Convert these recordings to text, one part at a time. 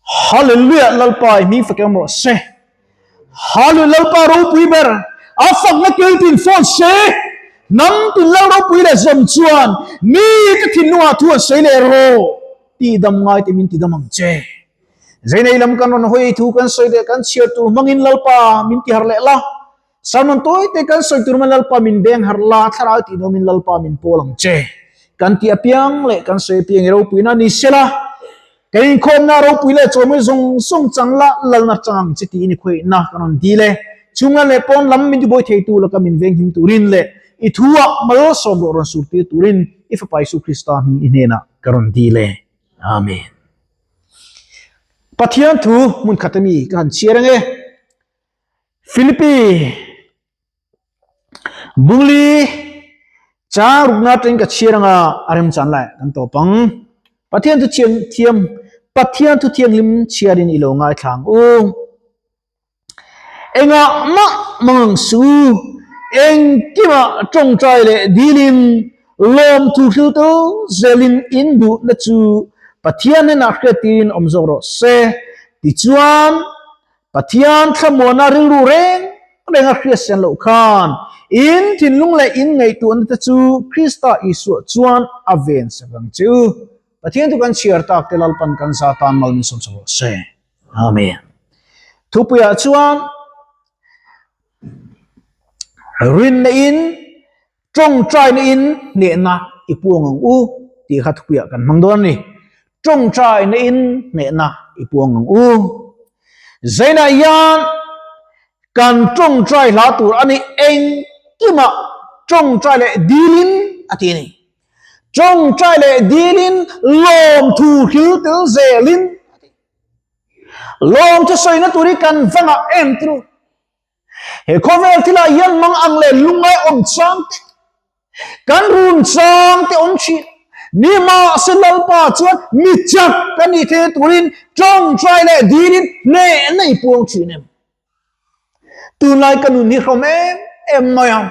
Hallelujah lalpa mi fakam ro se Hallelujah lalpa ro pui ber afak na kel tin fon se nam tin lau ro pui le zom chuan mi ka thin nuwa thu se le ro ti dam ngai ti min ti damang che zainai lam kan on hoi thu kan soi de kan share tu mangin lalpa min ti har le la sanon toy te kan soi tur man lalpa min beng har la thara ti no min lalpa min polang che kan ti apiang le kan soi piang ro pui na ni sela cái con na rau pui le cho mới dùng sung chẳng la lal na chẳng chỉ ti ni khoi na kanon di le chunga le pon lam min boy thei tu la ka min veng him turin le I thua mal som ro ron su ti turin if pa Isu Krista hin inena karon di le amen pathian thu mun khatami kan chiarange Philippi bungli cha rugna teng ka chiaranga aram chan lai kan to pang pathian tu chiang thiam pathian tu thiang lim chiarin ilo ngai thang u enga ma mang su eng kima trong trai le dilin lom tu hil tu zelin indu na chu pathian na khretin omzoro se ti chuan pathian thamona ring ru reng renga christian lo khan in thin lung le in ngei tu an ta chu Krista Isu chuan aven savang chu pathian tu kan share tak telal pan kan satan mal ni som so se amen thupuya chuan rin na in trong trai na in ne na ipuang ang u ti kha thupuya kan mangdon ni trong trai na in ne na ipuang ang u zaina yan kan trong trai la tur ani eng kima trong trai le dilin atini trong trai le dilin lom thu hil tel zelin lom cho soi na turi kan vanga em tru he khovel thila yan mang ang le lungai om chang kan run chang te om chi ni ma selal pa chuan mi chak kan ni the turin trong trai le dilin ne nei puang chi nem tu lai kan ni khom em mayam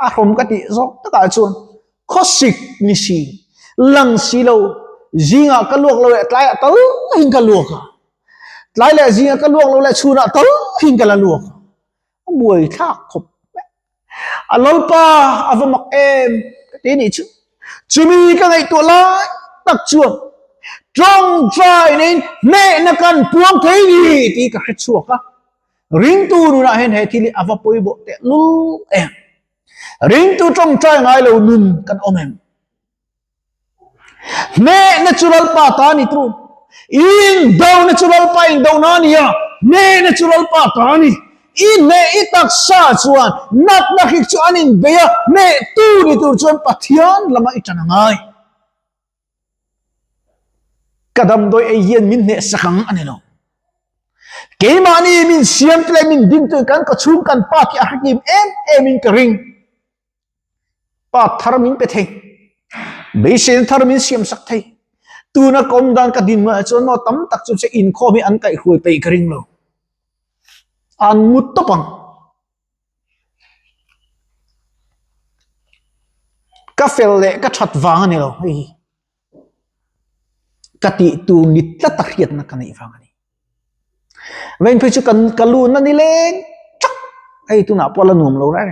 a khom ka ti zok ta ka chuan khosik ni si lang si lo zinga ka luak lo tlai tal hin ka luak tlai le zinga ka luak lo le chuna tal hin ka la luak buai thak khop alolpa avamak em te ni chu chumi ka ngai to lai tak chuan trong trai nên ne na kan puang thei ni ti ka khet chuak ka ring tu nu na hen he thili avapoi bo te lu em ring tu trong trai ngai lo nun kan omem ne natural pa ta ni tru in do natural pa in do na ni ya ne natural pa ta ni in ne itak sa chuan nak na hik chuan in beya ne tu ni tur chuan pathian lama itana ngai kadam doi ai yen min ne sakang anelo ke mani min siam tle min din tu kan ka chung kan pa ki hakim em min ka ring pa thar min pe thei be sen thar min siam sak thei tu na kom dan ka din ma chon no tam tak chu che in kho mi an kai hui pe ka ring lo an mut to pang ka fel le ka that wang ani lo hi ka ti tu ni tla ta khiat na ka nei wang ani ven phe chu kan kalu na ni leng chak ai tu na pola nuam lo ra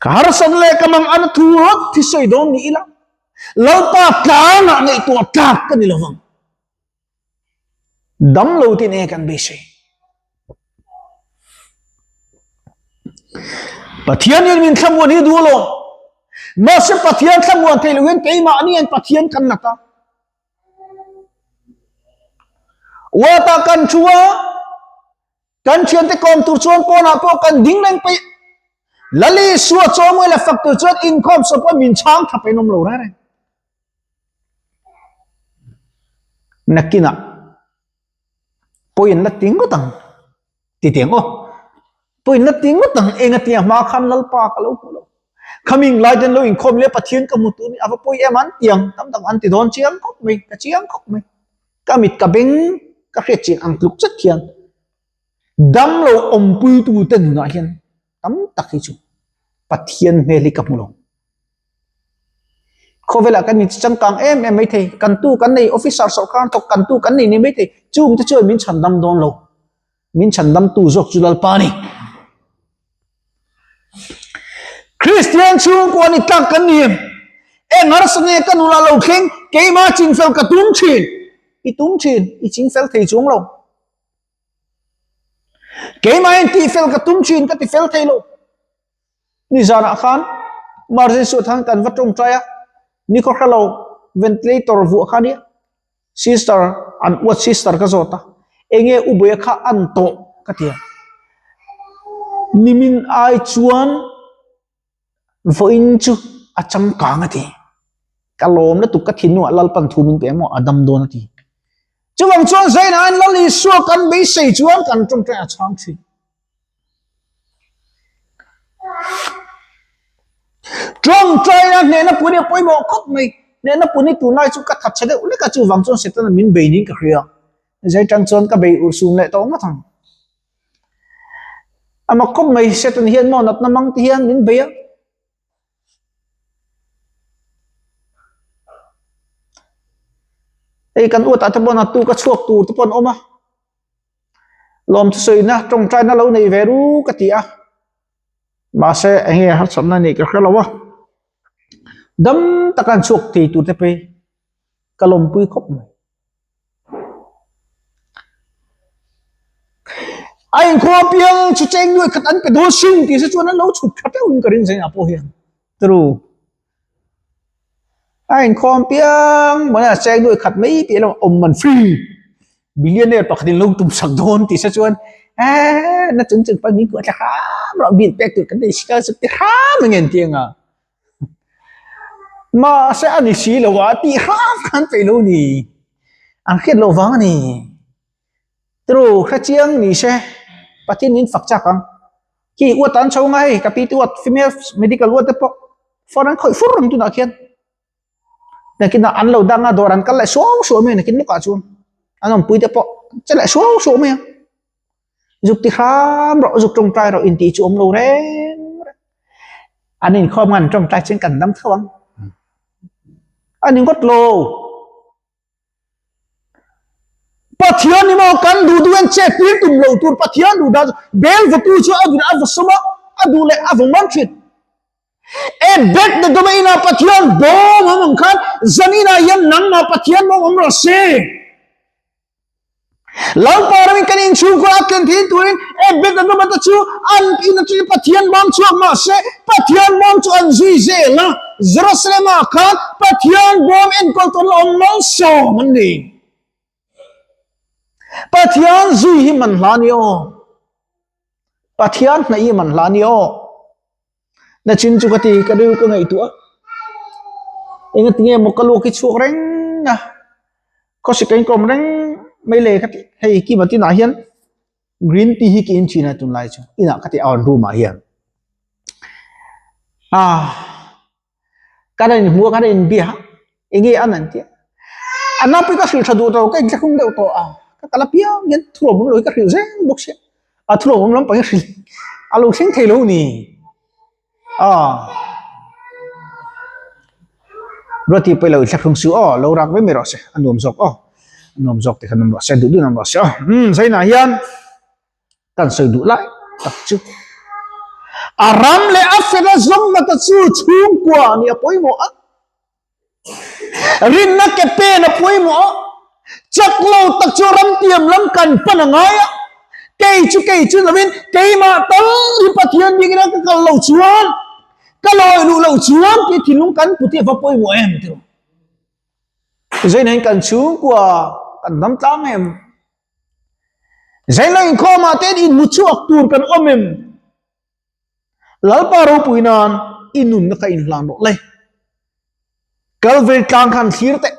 kar san le kamang an thu hot thi soi don ni ila lo pa ka na nei tu tak ka ni lawang dam lo tin e kan be se pathian yin min thamwa ni du lo ma se pathian thamwa thei lo wen ke ma ani an pathian kan na ta wata kan chua kan chian te kom tur chuan pona po kan ding nang pe lali suwa chomo la factor chuan income so po min chang thapai nom lo ra re nakina poin na tingo tang ti tengo poin na tingo tang enga tia ma kham lal pa ka lo lo coming light and low income le pathian ka mutu ni ava poi eman tiang tam tang anti don chiang kok me ka chiang kok me kamit ka beng ka khet chin ang tluk chat khian dam lo om pui tu ten na hian tam tak hi chu pathian me li ka mulong khô về là cái này chẳng càng em mấy thầy cần tu cái này officer sau khăn thọc cần tu cái này mấy thầy chung tới chơi mình chẳng đâm đòn lâu mình chẳng đâm tu dọc chulal pani Christian chung qua ni tăng cái niệm em nói sang nghe cái nula lâu khen cái mà chính fel cái tung chín i chính fel thầy chung lâu cái mà em ti fel cái tung chín cái ti fel thầy lâu ni ra nã khán margin suốt thang cần vật trong trai ni có khá lâu ventilator vụ khá đi sister an what sister ka zota enge ubuya kha anto katia nimin ai chuan voin chu acham ka ngati kalom na tu ka thinu alal pan thumin pe mo adam don ati chuwang chuan zain an lali su kan be sei chuan kan trong tra chang thi trong trai na ne na puni poi mo khop mai ne na puni tu nai chu ka that chade ule ka chu wang chuan setan min be ning ka khria zai tang chuan ka be ur sum le to ma thang ama khop mai setan hian mo nat na mang ti hian min be ya ei kan u ta bon tu ka chuak tu te pon oma lom chu soi na trong trai na lo nei veru ka ti a ma se enge har sam na ni ka khla wa dam takan chuak ti tu te pe kalom pui khop mai ai kho piang chu cheng nuôi khat an pe do sing ti se chuan an lo chut khat un karin zeng apo hian true ai kho piang mana cheng nuôi khat mai pi lo om man free billionaire pakhatin lo tum sak don ti se chuan na chung chung pa ni ko ta ha ro bin pek tu kan dei ska su ti ha ngen tianga ma se ani si lo wa ti ha kan pe lo ni an khet lo wang ni true kha chiang ni se patin in fakcha kang ki uatan chau ngai kapi tu at female medical ward po foran khoi fur tu na khian nakin na anlo danga doran kal la so me nakin muka chuan anom pui te po chala so me dục ti kham ro dục trong trai ro in ti chu om lo re anin khom ngan trong trai chen kan dam thawang anin got lo pathian ni mo kan du en che pin tum lo tur pathian du da bel va tu chu agin av suma adu le av man chit e bet de domaina pathian bom ham khan zamina yan nang na pathian mo om ro se lau parami kanin chu ko atlen thin tuin e bet de domata chu an in chu pathian bom chu ma se pathian bom chu an zui ze la jerusalem khan pathian bom en kol ton om no so mandi pathian zui hi man hlanio pathian na i man hlanio na chin chu kati ka deu ka ngai tu enga tinge mo kalu ki chu reng na ko si kain kom reng mai le kati hei ki mati na hian green tea hi ki in china tun lai chu ina kati awan ru ma hian kada ni mu kada in bia engi anan ti anapi ka sil thadu to ka khung deu to kala pia ngen thro mom loi ka hril zeng bok se thro mom lam pa hril alu sing thelo ni roti pe lo thlakhrung su lo rak ve mi ro se anom zok te khanom ro se du nam ro se sai na hian kan soi du lai tak chu aram le afena zom mata chu chung kwa ni apoi mo rin na ke pe na poi mo chắc lâu tak cho ram tiềm lắm cần pan ngai cây chu là bên cây mà tớ đi bắt thiên đi cái cái lâu chuan cái lòi lù lâu chuan cái thì lúng cắn của tiệm vào bôi của em thôi dây này cần chú của cần nắm tám em dây này kho mà tết in một chuộc tour cần ôm em lỡ bao bụi non in nụn nó cái in làm độ lên cái về càng khăn khí tệ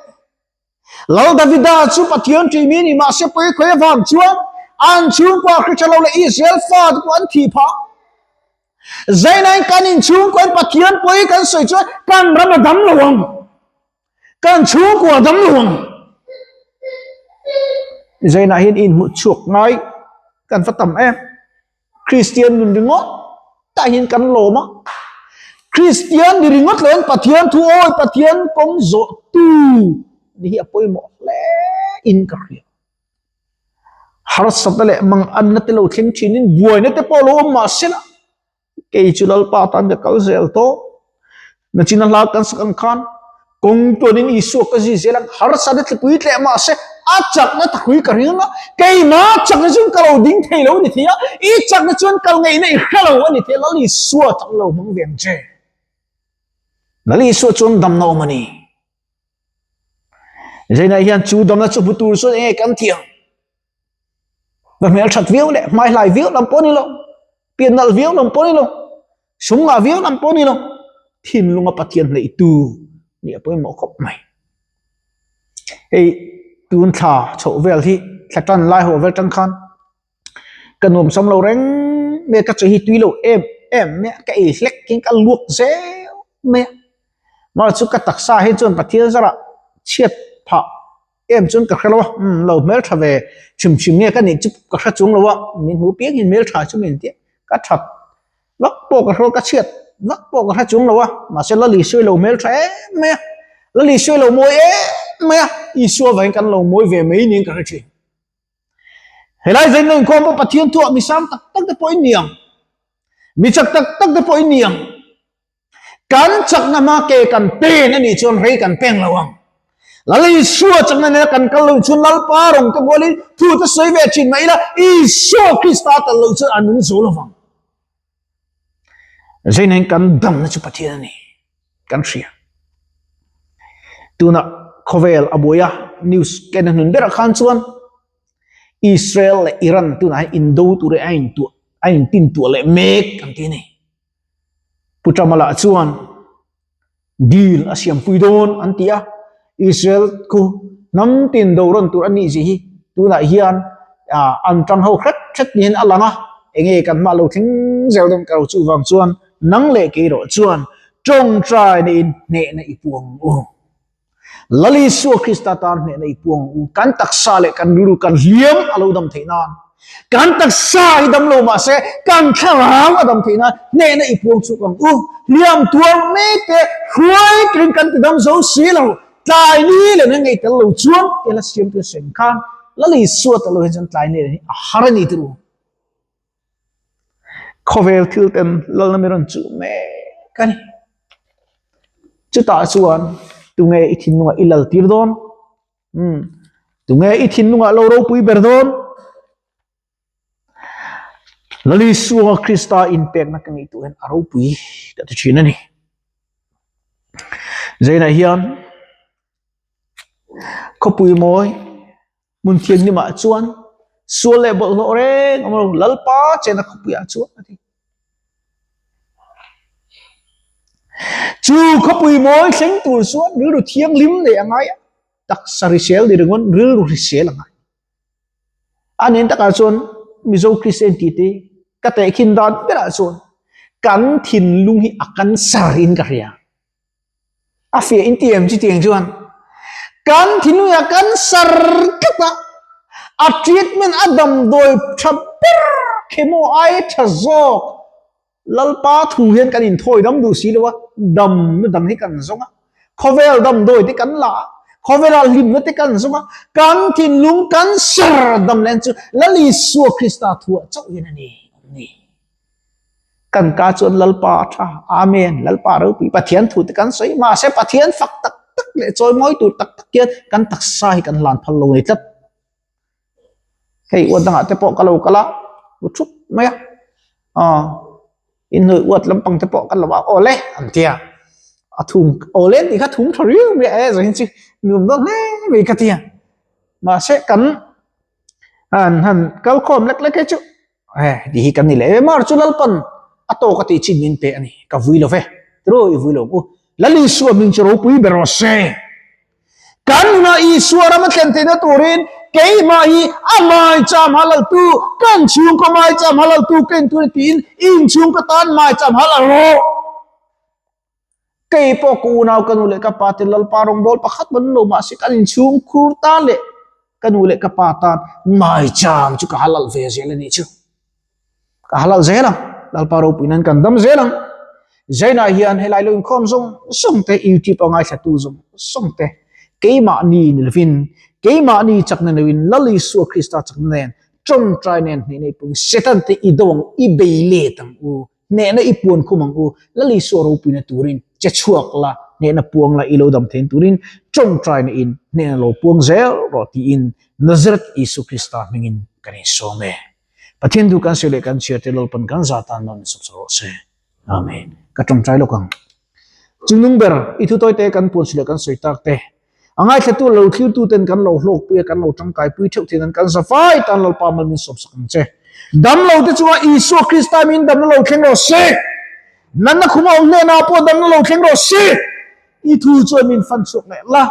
lâu Davida chu pathian tri mi ni ma se poi khoi vam chuan an chung qua khi chalo le Israel fa ko an thi pha zainai kanin chung ko pathian poi kan soi chuan kan ram dam lawang kan chung ko dam lawang zainai hin in mu chuak ngai kan fatam em Christian nun dingo ta hin kan lo ma Christian di ringot len pathian thu oi pathian kong zo tu ni apoi mo le in ka ria har satale mang an na te lo thleng thinin buai na te polo ma sela ke chulal pa tan de kal zel to na china la kan sakang khan kong to nin isu ka ji zelang har sadet le pui tle ma se a chak na takui ka ringa ke ma chak na jun kalo ding thei lo ni thia I chak na chun kal ngai na I khalo ani the lali suwa tak lo mang veng che lali suwa chun dam no mani zaina hian chu dam na chu butur so e kan thiang ba mel that viu le mai lai viu lam poni lo pian nal viu lam poni lo sunga viu lam poni lo thin lunga pathian le tu ni apoi mo khop mai ei tun tha chho vel hi thatan lai ho vel tang khan kanom som lo reng me ka chi tui lo em me ka e hlek king ka luok ze me ma chu ka taksa he chon pathian zara chiat pha em chun ka khalo lo mel tha ve chim chim ne ka ni chu ka kha chung lo wa min hu piang hin mel tha chu min ti ka that lak po ka ro ka chiat lak po ka chung lo wa ma se la li sui lo mel tha me la li sui lo moi me I suwa vain kan lo moi ve mai ning ka chi helai zain nang ko pa pathian tu mi sam tak tak de poi niang mi chak tak tak de poi niang kan chak na ma ke kan pe na ni chon rei kan peng lawang lalai suwa chak na ne kan kal lo chun lal pa rong ka boli tu ta soi ve chin mai la I so krista ta lo chu anun zo lawang zain nang kan dam na chu pathian ni kan ria tuna khovel aboya news kenan nun bera khan chuan Israel le Iran tuna Indo tu re ain tin tu le mek kan ti ni putamala chuan deal asiam puidon antia Israel ku nam tin do ron tur ani ji hi tuna hian an tang ho khat khat nin alanga enge kan ma lo thing zel dom ka chu wang chuan nang le ke ro chuan trong trai ni ne na ipuang o lali su krista tan ne nei puang u kan taksa le kan duru kan liam alo dam theinan kan taksa I dam lo ma se kan tharam adam theina ne nei puang chu kan u liam tuang me te huai trin kan dam zo si lo tlai ni le ne ngei tel lo chuang ke la siam te sen khan lali su ta lo hen tlai ne harani tu khovel thilten lal na meron chu me kan chu ta chuan tunge ithin nunga ilal tirdon tunge ithin nunga lo ro pui berdon lali suwa krista in pek na kangi tu hen aro pui ka tu china ni zaina hian ko pui moi mun thiang ni ma chuan suwa le bol lo reng amro lalpa chena ko pui a chuan ati chu ko pui moi thleng tur suan ru thiang lim le angai tak sarisel di rengon ru risel angai anin taka chuan mizo christian ti te ka te khin dan bera chuan kan thin lung hi akan sarin ka ria a fe in tiam chi tiang chuan kan thin lung akan sar kata a treatment adam doi thaper khemo ai thazok lalpa thu hian kan in thoi dam du si lewa dam hi kan zonga khovel dam doi ti kan la khovel lim na ti kan zonga kan thin lung kan sar dam len chu lali su krista thu chau yin ani ni kan ka chuan lalpa tha amen lalpa ro pi pathian thu ti kan soi ma se pathian fak tak tak le choi moi tu tak tak kian kan tak sai kan lan phal lo ngai tat hei wadanga te po kalo kala uthuk maya in nội uất lâm bằng thế bỏ căn là bảo ole anh tia thùng ole thì các thùng thổi mẹ rồi chứ nhuộm đó nè vì cái tia mà sẽ cắn hẳn câu khom lắc lắc cái chứ thì cái này lẽ mà chú lal pan ato cái tí chín min pe này cái vui lo về rồi vui lo lali suam min choro pui berose kan na I suara ma tente na turin kay mai amai cham halal tu kan chung ko mai cham halal tu ken tu tin in chung ka tan mai cham halal ro kay po ku naw kanule ka patil lal parong bol pakhat ban lo ma si kan in chung kur ta le kanule ka patan mai cham chu ka halal ve zela ni chu ka halal zela lal paro pinan kan dam zela zaina hian helai lo in khom zong te youtube angai thatu zong te keima ni nilvin keima ni chakna nawin lali su krista chaknen trong trai nen ni pung setan te idong ibele tang u ne na ipun khumang u lali su ro pina turin che chuak la ne na puang la ilo dam then turin trong trai na in ne na lo puang zel ro ti in nazareth isu krista mingin kani some pathin du kan sele kan chia te lol pan kan zatan non sop so se amen ka trong trai lo kang chunung ber ithu toy te kan pun sile kan soitak te angai thatu lo thliu tu ten kan lo hlok pi kan lo tang kai pui theu ten kan safai tan lo pa mal min sop sakang che dam lo te chuwa isu krista min dam lo thleng ro se nan na khuma om ne na po dam lo thleng ro se ithu cho min fan sok ne la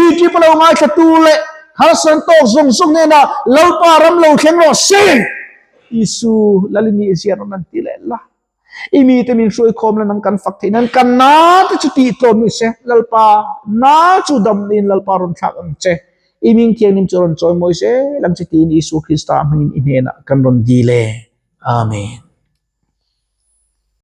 i ki pa lo ngai thatu le har san to zong ne na lo pa ram lo thleng ro se isu lalini sia nan ti le la imi te min soi khom la nang kan fak thinan kan na te chuti to mi se lalpa na chu dam nin lalpa ron thak ang che iming tiang nim choron choi moi se lang chiti ni isu krista mangin inena kan ron dile amen